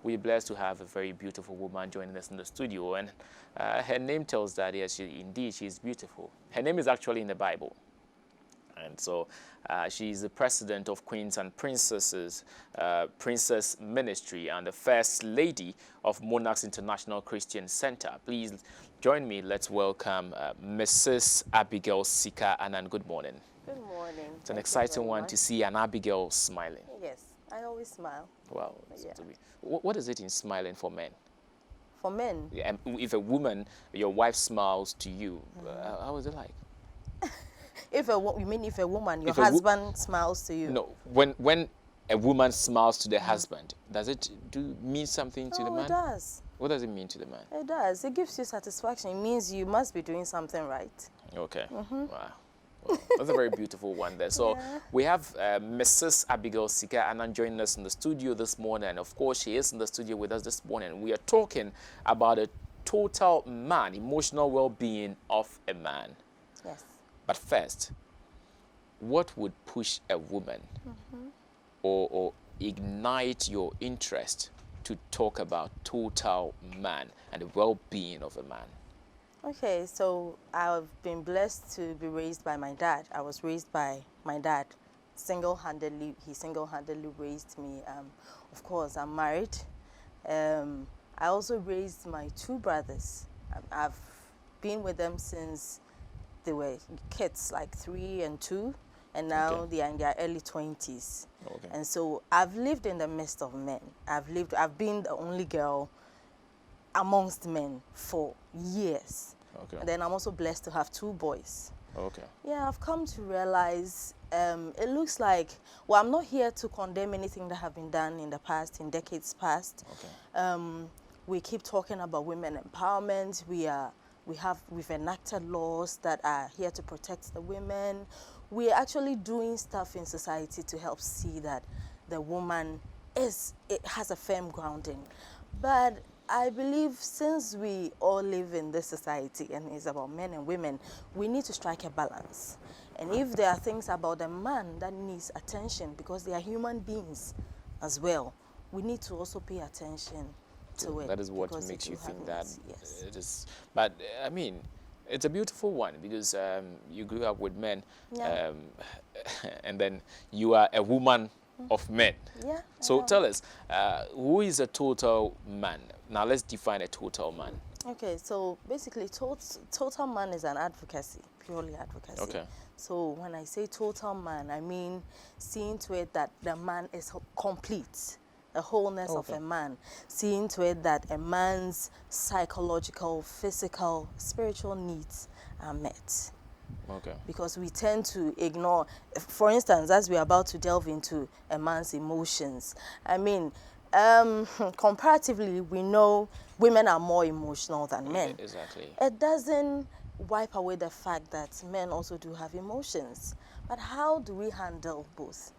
we're blessed to have a very beautiful woman joining us in the studio. And her name tells that, yes, she's beautiful. Her name is actually in the Bible. And so she's the president of Queens and Princesses Princess Ministry and the first lady of Monarchs International Christian Center. Please join me. Let's welcome Mrs. Abigail Sika Annan. Good morning. Good morning. It's an exciting one to see an Abigail smiling. Yes, I always smile. Wow. Yeah. What is it in smiling for men? For men? Yeah, if a woman, your wife smiles to you, how is it like? If a woman, your husband smiles to you? No, when a woman smiles to the husband, does it mean something to the man? It does. What does it mean to the man? It does. It gives you satisfaction. It means you must be doing something right. Okay. Wow. Well, that's a very beautiful one there. So we have Mrs. Abigail Sika Annan joining us in the studio this morning. And of course, she is in the studio with us this morning. We are talking about a total man, emotional well-being of a man. Yes. But first, what would push a woman or ignite your interest to talk about total man and the well-being of a man? Okay, so I've been blessed to be raised by my dad. I was raised by my dad single-handedly. He single-handedly raised me. Of course, I'm married. I also raised my two brothers. I've been with them since they were kids, like 3 and 2, and now they are in their early 20s. Okay. And so I've lived in the midst of men. I've been the only girl amongst men for years. Okay. And then I'm also blessed to have 2 boys. Okay. Yeah, I've come to realize it looks like, well, I'm not here to condemn anything that have been done in the past, in decades past. Okay. We keep talking about women empowerment. We've enacted laws that are here to protect the women. We're actually doing stuff in society to help see that the woman has a firm grounding. But I believe since we all live in this society and it's about men and women, we need to strike a balance. And if there are things about the man that needs attention because they are human beings as well, we need to also pay attention to it. That is what makes you think that yes. it is. But I mean, it's a beautiful one because you grew up with men, and then you are a woman of men. Yeah. So tell us, who is a total man? Now let's define a total man. Okay, so basically, total man is an advocacy, purely advocacy. Okay. So when I say total man, I mean seeing to it that the man is complete. The wholeness of a man, seeing to it that a man's psychological, physical, spiritual needs are met. Okay. Because we tend to ignore, for instance, as we're about to delve into a man's emotions. I mean, comparatively, we know women are more emotional than men. Exactly. It doesn't wipe away the fact that men also do have emotions. But how do we handle both?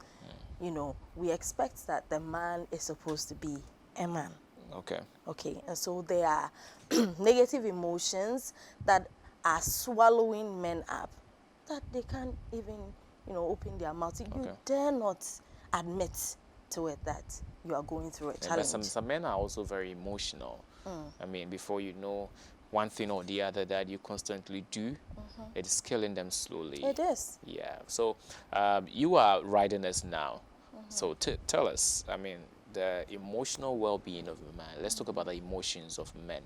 You know, we expect that the man is supposed to be a man. Okay. Okay, and so there are negative emotions that are swallowing men up, that they can't even, open their mouth. You dare not admit to it that you are going through a challenge. But some men are also very emotional. I mean, before you know one thing or the other that you constantly do, it is killing them slowly. It is. Yeah. So you are writing us now. So tell us, I mean, the emotional well-being of a man. Let's talk about the emotions of men.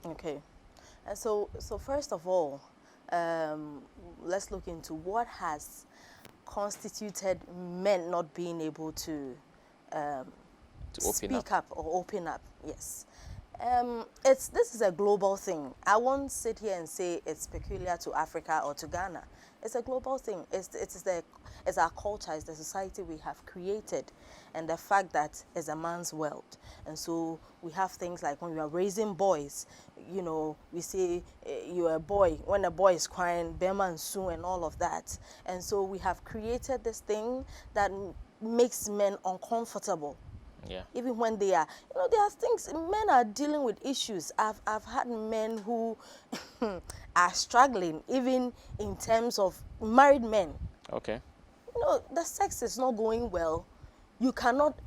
Okay. And so first of all, let's look into what has constituted men not being able to speak up or open up. Yes. This is a global thing. I won't sit here and say it's peculiar to Africa or to Ghana. It's a global thing. It's our culture, it's the society we have created, and the fact that it's a man's world. And so we have things like when we are raising boys, we say you're a boy. When a boy is crying, Bema and Sue and all of that. And so we have created this thing that makes men uncomfortable. Yeah. Even when they are, there are things, men are dealing with issues. I've had men who are struggling, even in terms of married men. Okay. The sex is not going well. you cannot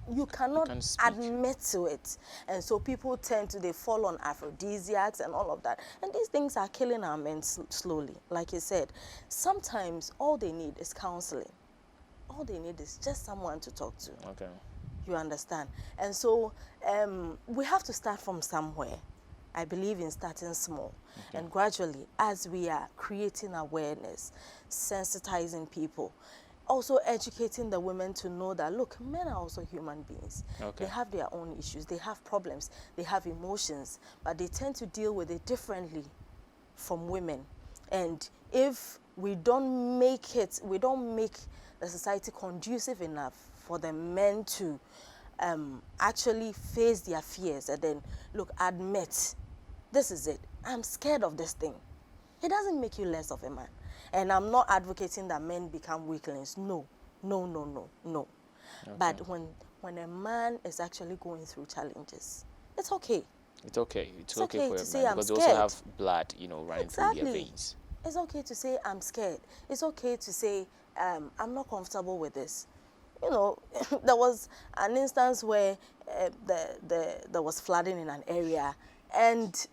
can't speak. admit to it. And so people tend to, they fall on aphrodisiacs and all of that. And these things are killing our men slowly. Like you said, sometimes all they need is counseling. All they need is just someone to talk to. Okay. You understand? And so we have to start from somewhere. I believe in starting small. Okay. And gradually, as we are creating awareness, sensitizing people, also educating the women to know that, look, men are also human beings. Okay. They have their own issues. They have problems. They have emotions. But they tend to deal with it differently from women. And if we don't make the society conducive enough for the men to actually face their fears and then, look, admit, this is it. I'm scared of this thing. It doesn't make you less of a man. And I'm not advocating that men become weaklings. No. Okay. But when a man is actually going through challenges, it's okay. It's okay. It's okay okay for to a say man I'm because they scared. also have blood, running through their veins. It's okay to say I'm scared. It's okay to say I'm not comfortable with this. There was an instance where there was flooding in an area, and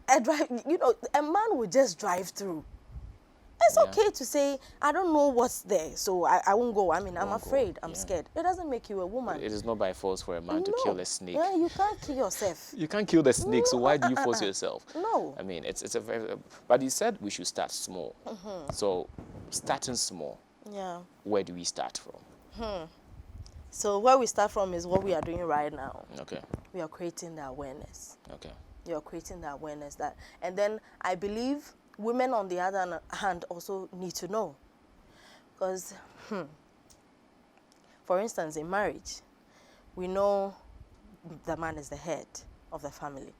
a man would just drive through. It's okay to say, I don't know what's there, so I won't go. I mean, I'm afraid, I'm scared. It doesn't make you a woman. It is not by force for a man to kill a snake. Yeah, you can't kill yourself. You can't kill the snake, so why do you force yourself? No. I mean, it's a very... But you said we should start small. So, starting small, Yeah. where do we start from? So where we start from is what we are doing right now. Okay. We are creating the awareness. Okay. You are creating the awareness that, and then I believe women on the other hand also need to know, because for instance, in marriage, we know the man is the head of the family,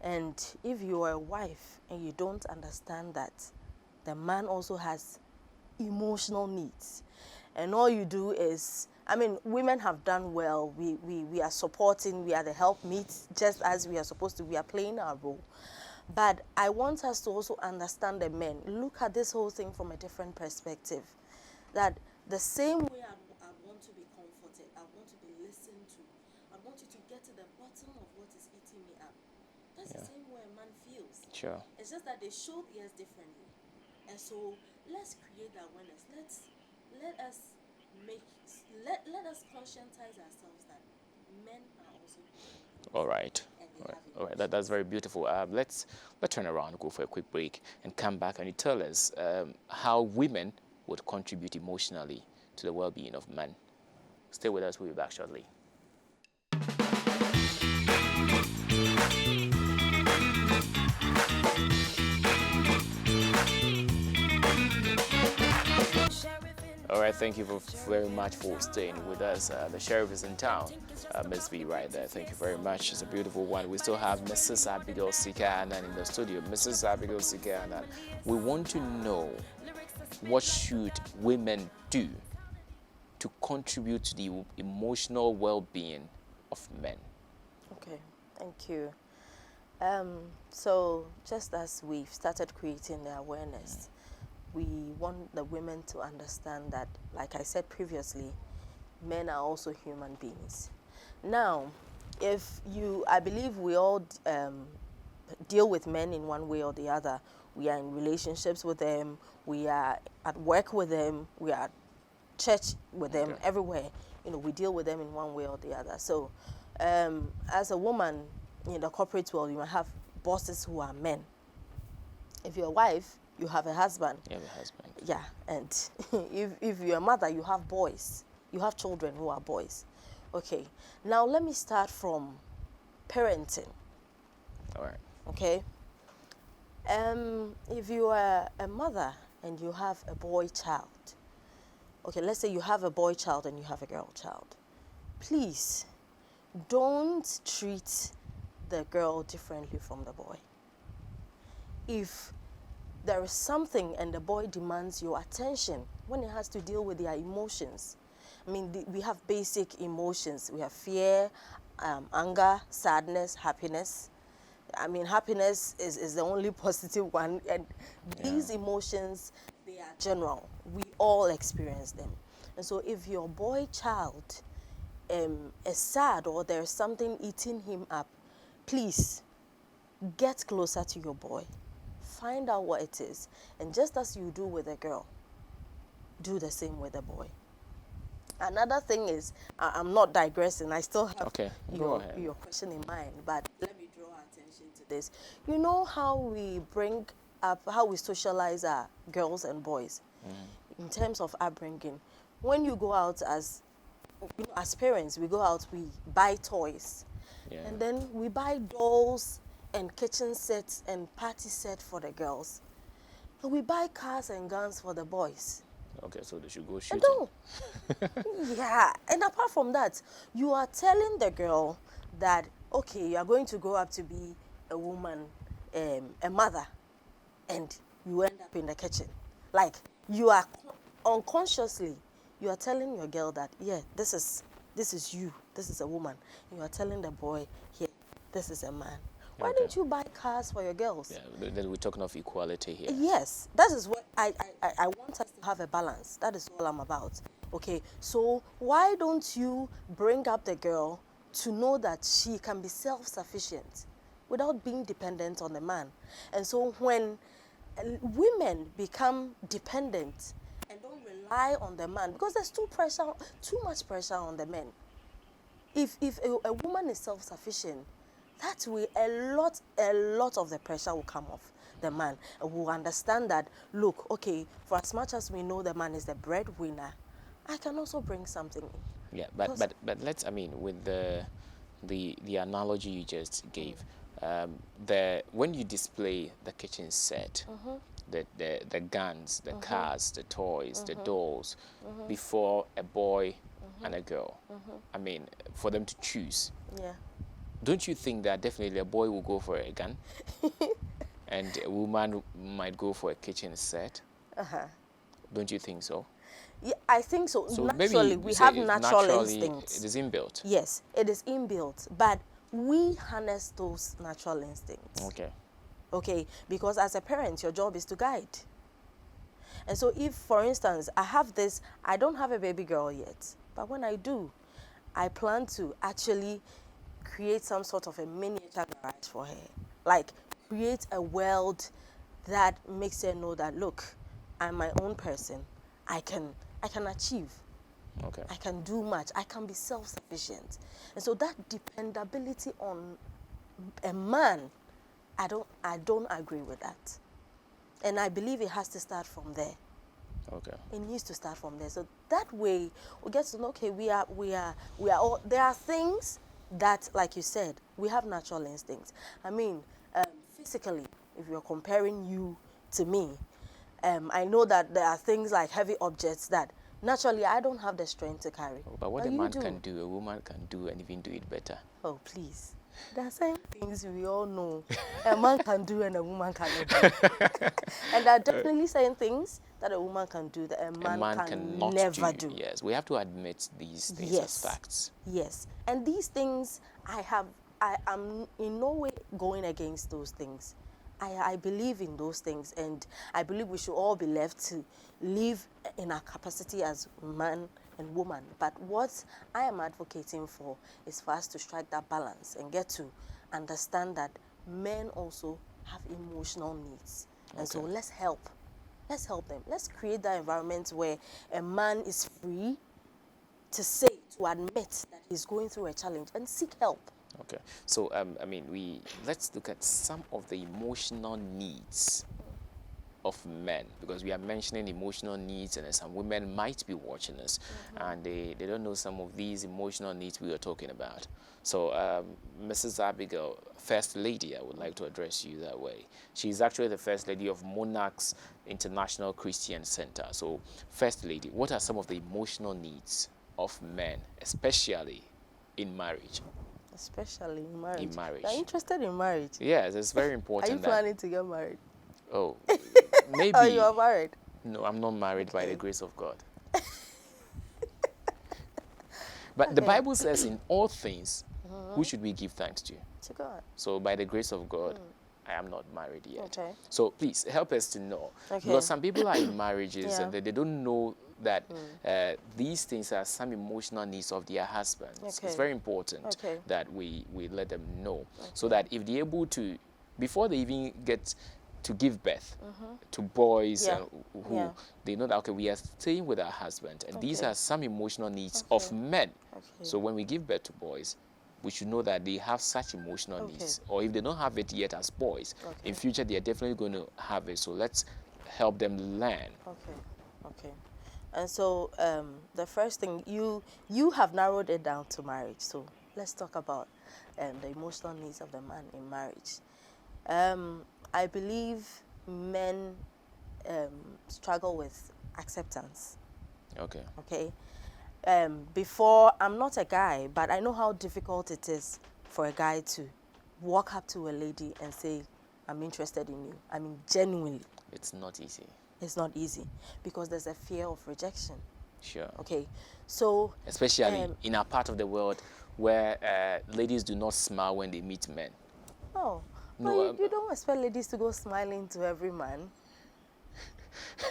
and if you are a wife and you don't understand that the man also has emotional needs, and all you do is, I mean, women have done well. We are supporting, we are the helpmeets, just as we are supposed to. We are playing our role. But I want us to also understand the men. Look at this whole thing from a different perspective. That the same way I want to be comforted, I want to be listened to, I want you to get to the bottom of what is eating me up. That's the same way a man feels. Sure. It's just that they show theirs differently. And so let's create that awareness. Let us conscientize ourselves that men are also human. All right. All right. That's very beautiful. Let's turn around, go for a quick break, and come back and you tell us how women would contribute emotionally to the well-being of men. Stay with us. We'll be back shortly. All right, thank you very much for staying with us. The sheriff is in town, Ms. B right there. Thank you very much. It's a beautiful one. We still have Mrs. Abigail Sika-Anan in the studio. Mrs. Abigail Sika-Anan, we want to know, what should women do to contribute to the emotional well-being of men? Okay, thank you. So just as we've started creating the awareness, we want the women to understand that, like I said previously, men are also human beings. Now, I believe we all deal with men in one way or the other. We are in relationships with them, we are at work with them, we are at church with them, everywhere. We deal with them in one way or the other. So, as a woman in the corporate world, you might have bosses who are men. If you're a wife, you have a husband. You have a husband. Yeah, and if you're a mother, you have boys. You have children who are boys. Okay, now let me start from parenting. All right. Okay. If you are a mother and you have a boy child, okay, let's say you have a boy child and you have a girl child, please don't treat the girl differently from the boy. If there is something and the boy demands your attention when it has to deal with their emotions. I mean, we have basic emotions. We have fear, anger, sadness, happiness. I mean, happiness is the only positive one. And these emotions, they are general. We all experience them. And so if your boy child sad or there's something eating him up, please get closer to your boy. Find out what it is. And just as you do with a girl, do the same with a boy. Another thing is, I'm not digressing. I still have your question in mind, but let me draw attention to this. You know how we bring up, how we socialize our girls and boys in terms of upbringing. When you go out as parents, we go out, we buy toys, and then we buy dolls and kitchen sets and party set for the girls. And we buy cars and guns for the boys. Okay, so they should go shooting. No. Yeah, and apart from that, you are telling the girl that, okay, you are going to grow up to be a woman, a mother, and you end up in the kitchen. Like, you are unconsciously, you are telling your girl that, yeah, this is you, this is a woman. You are telling the boy, here, this is a man. Why don't you buy cars for your girls? Yeah, then we're talking of equality here. Yes, that is what I want us to have a balance. That is all I'm about. Okay, so why don't you bring up the girl to know that she can be self-sufficient without being dependent on the man? And so when women become dependent and don't rely on the man, because there's too much pressure on the men. If a woman is self-sufficient, that way a lot of the pressure will come off the man, and will understand that, look, okay, for as much as we know the man is the breadwinner, I can also bring something in. Yeah, but let's, I mean, with the analogy you just gave, when you display the kitchen set, the guns, the cars, the toys, the dolls, before a boy and a girl, I mean, for them to choose. Yeah. Don't you think that definitely a boy will go for a gun and a woman might go for a kitchen set? Don't you think so? Yeah, I think so. So naturally, we have natural instincts. It is inbuilt. Yes, it is inbuilt, but we harness those natural instincts. Okay. Okay, because as a parent, your job is to guide. And so if, for instance, I don't have a baby girl yet, but when I do, I plan to actually create some sort of a miniature garage for her. Like, create a world that makes her know that, look, I'm my own person. I can achieve. Okay. I can do much. I can be self-sufficient. And so that dependability on a man, I don't agree with that. And I believe it has to start from there. Okay. It needs to start from there. So that way we get to know, okay, we are all, there are things that, like you said, we have natural instincts. I mean, physically, if you're comparing you to me, I know that there are things like heavy objects that naturally I don't have the strength to carry. But what a man can do, a woman can do, and even do it better. Oh, please. There are certain things we all know a man can do and a woman cannot do. And there are definitely certain things that a woman can do that a man can never do. Yes, we have to admit these things as facts. Yes, and these things I am in no way going against those things. I believe in those things, and I believe we should all be left to live in our capacity as man and woman. But what I am advocating for is for us to strike that balance and get to understand that men also have emotional needs. And so let's help them. Let's create that environment where a man is free to admit that he's going through a challenge and seek help. Okay, so I mean, let's look at some of the emotional needs of men, because we are mentioning emotional needs, and some women might be watching us, and they don't know some of these emotional needs we are talking about. So, Mrs. Abigail, First Lady, I would like to address you that way. She's actually the First Lady of Monarchs International Christian Center. So, First Lady, what are some of the emotional needs of men, especially in marriage? Especially in marriage. In marriage. You're interested in marriage? Yes, it's very important. Are you planning to get married? Oh, maybe. Or you are married? No, I'm not married by the grace of God. But the Bible says in all things, who should we give thanks to? To God. So by the grace of God, I am not married yet. Okay. So please help us to know. Because some people are in marriages and they don't know that these things are some emotional needs of their husbands. Okay. It's very important Okay. that we let them know, so that if they're able to, before they even get to give birth to boys Yeah. who Yeah. they know that, okay, we are staying with our husband, and these Okay. are some emotional needs Okay. of men. Okay. So when we give birth to boys, we should know that they have such emotional Okay. needs, or if they don't have it yet as boys, Okay. in future they are definitely going to have it. So let's help them learn. Okay. Okay. And so the first thing, you have narrowed it down to marriage. So let's talk about the emotional needs of the man in marriage. I believe men struggle with acceptance. Okay. Okay. Before, I'm not a guy, but I know how difficult it is for a guy to walk up to a lady and say, I'm interested in you. I mean, genuinely. It's not easy. It's not easy because there's a fear of rejection. Sure. Okay. So, Especially in our part of the world where ladies do not smile when they meet men. oh, No, but you don't expect ladies to go smiling to every man.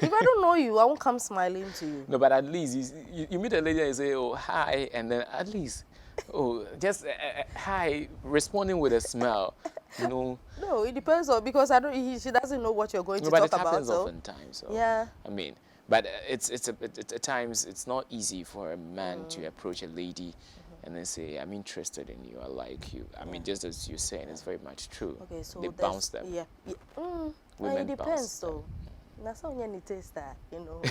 If I don't know you, I won't come smiling to you. No, but at least you meet a lady and you say, oh, hi, and then at least, oh, just hi, responding with a smile, you know. No, it depends on, because she doesn't know what you're going No, to but talk it about. happens So oftentimes. So, yeah. I mean, but at times it's not easy for a man to approach a lady and then say, I'm interested in you, I like you. I mean, just as you're saying, it's very much true. Okay, so they there's- bounce them. Yeah. Women it bounce depends. them. So that's how you taste that, you know.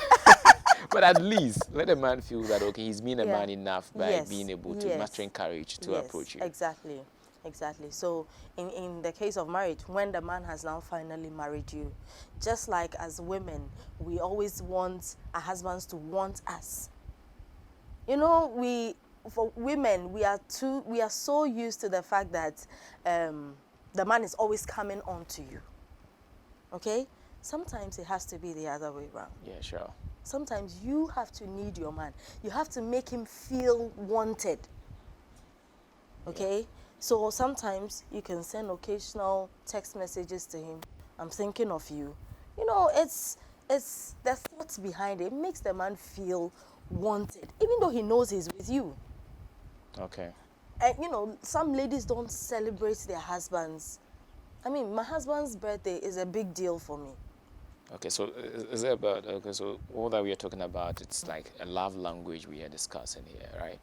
But at least let a man feel that, okay, he's been a Yeah. man enough by Yes, being able to yes. mustering courage to Yes, approach you. exactly. So in the case of marriage, when the man has now finally married you, just like as women, we always want our husbands to want us. You know, for women, we are so used to the fact that the man is always coming on to you. Okay? Sometimes it has to be the other way around. Yeah, sure. Sometimes you have to need your man. You have to make him feel wanted. Okay? So sometimes you can send occasional text messages to him. I'm thinking of you. You know, it's the thoughts behind it. It makes the man feel wanted, even though he knows he's with you. Okay. And you know, some ladies don't celebrate their husbands. I mean, my husband's birthday is a big deal for me. Okay, so is it about, okay, so all that we are talking about, it's like a love language we are discussing here, right?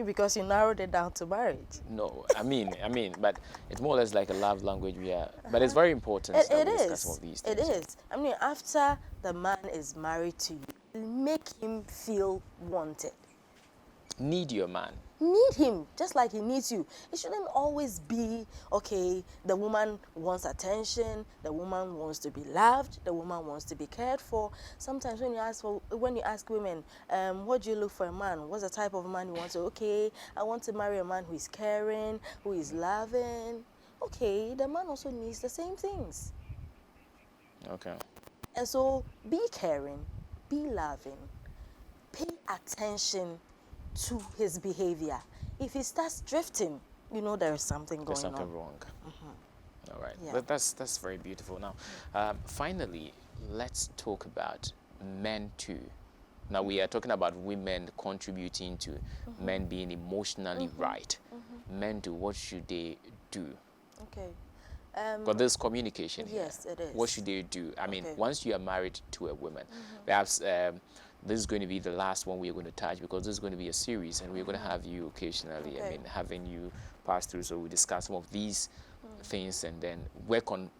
Because you narrowed it down to marriage. No, I mean, but it's more or less like a love language we are, but it's very important that we discuss some of these things. It is. I mean, after the man is married to you, make him feel wanted. Need your man. Need him just like he needs you. It shouldn't always be, okay, the woman wants attention, the woman wants to be loved, the woman wants to be cared for. Sometimes when you ask women, what do you look for a man? What's the type of man you want to? Okay, I want to marry a man who is caring, who is loving. Okay, the man also needs the same things. Okay. And so be caring, be loving, pay attention to his behavior. If he starts drifting, you know there is something going on. There's something wrong. All right. Yeah. But that's very beautiful. Now, finally, let's talk about men too. Now, we are talking about women contributing to men being emotionally right. Men do, what should they do? Okay. But there's communication here. Yes, it is. What should they do? I mean, Okay. once you are married to a woman, perhaps this is going to be the last one we're going to touch, because this is going to be a series and we're going to have you occasionally. I Okay. mean, having you pass through, so we discuss some of these things and then work on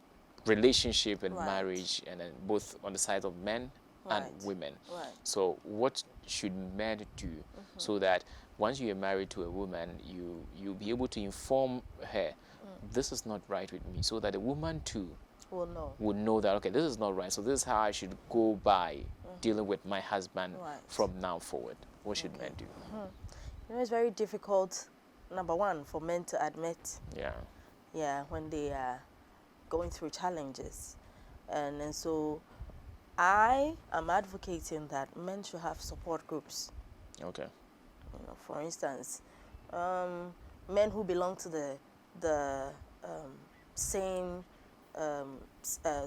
relationship and Right. marriage, and then both on the side of men and Right. women. Right. So what should men do so that once you are married to a woman, you'll be able to inform her, this is not right with me, so that a woman too Well, no. would know that, okay, this is not right, so this is how I should go by dealing with my husband Right. from now forward. What should men do? You know, it's very difficult, number one, for men to admit, Yeah. when they are going through challenges. And so I am advocating that men should have support groups. Okay. You know, for instance, men who belong to the same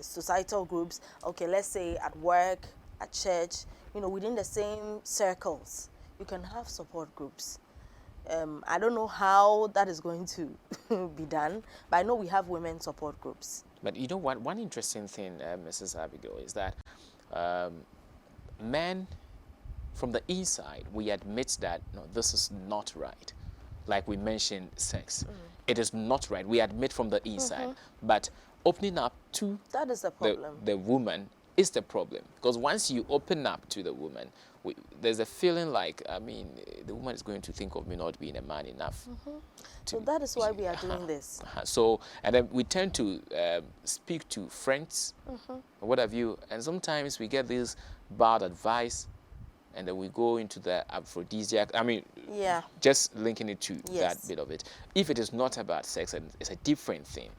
societal groups. Okay, let's say at work, at church, you know, within the same circles, you can have support groups. I don't know how that is going to be done, but I know we have women support groups. But you know what? One interesting thing, Mrs. Abigail, is that men from the inside, we admit that no, this is not right. Like we mentioned, sex. It is not right. We admit from the inside. But opening up to That is the problem. the woman is the problem. Because once you open up to the woman, there's a feeling like, I mean, the woman is going to think of me not being a man enough. So that is why we are doing this. So, and then we tend to speak to friends, what have you, and sometimes we get this bad advice, and then we go into the aphrodisiac. I mean, Yeah. just linking it to Yes. that bit of it. If it is not about sex and it's a different thing,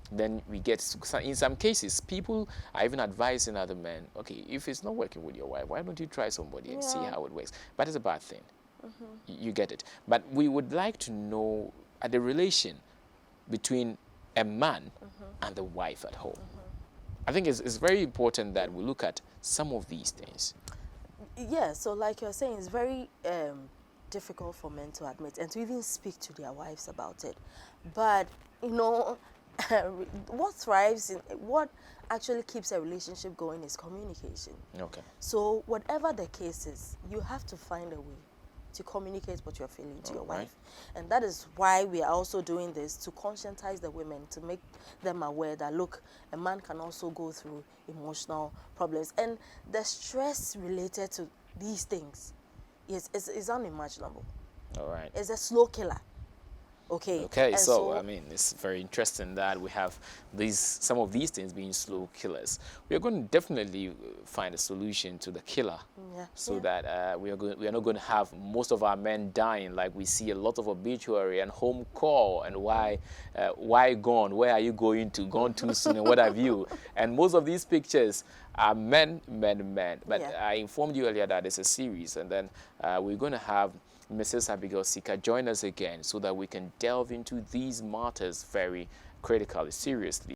then we get, in some cases, people are even advising other men, okay, if it's not working with your wife, why don't you try somebody and see Yeah. how it works? But it's a bad thing. You get it. But we would like to know the relation between a man and the wife at home. I think it's very important that we look at some of these things. Yeah, so like you're saying, it's very difficult for men to admit and to even speak to their wives about it. But, you know, what thrives, what actually keeps a relationship going is communication. Okay. So whatever the case is, you have to find a way to communicate what you're feeling to your Alright. wife. And that is why we are also doing this, to conscientize the women, to make them aware that, look, a man can also go through emotional problems. And the stress related to these things is unimaginable. All right. It's a slow killer. Okay. Okay, And so I mean, it's very interesting that we have some of these things being slow killers. We are going to definitely find a solution to the killer, Yeah, so yeah. that we are not going to have most of our men dying like we see a lot of obituary and home call and why gone? Where are you going to? Gone too soon and what have you? And most of these pictures are men. But Yeah. I informed you earlier that it's a series, and then we're going to have Mrs. Abigail Sika join us again so that we can delve into these matters very critically, seriously.